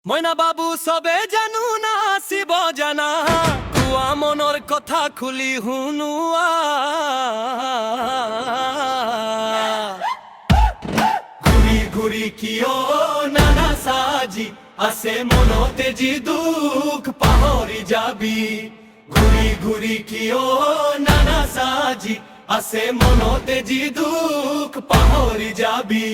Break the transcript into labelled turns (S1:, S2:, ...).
S1: মইনা বাবু সবে জানু না আসিব জানা কুয়া মনৰ কথা খুলি শুনোৱা ঘূৰি ঘূৰি কিয় নানা সাজি আছে মনতে যি দুখ পাহৰি যাবি ঘূৰি ঘূৰি কিয় নানা সাজি আছে মনতে যি দুখ পাহৰি যাবি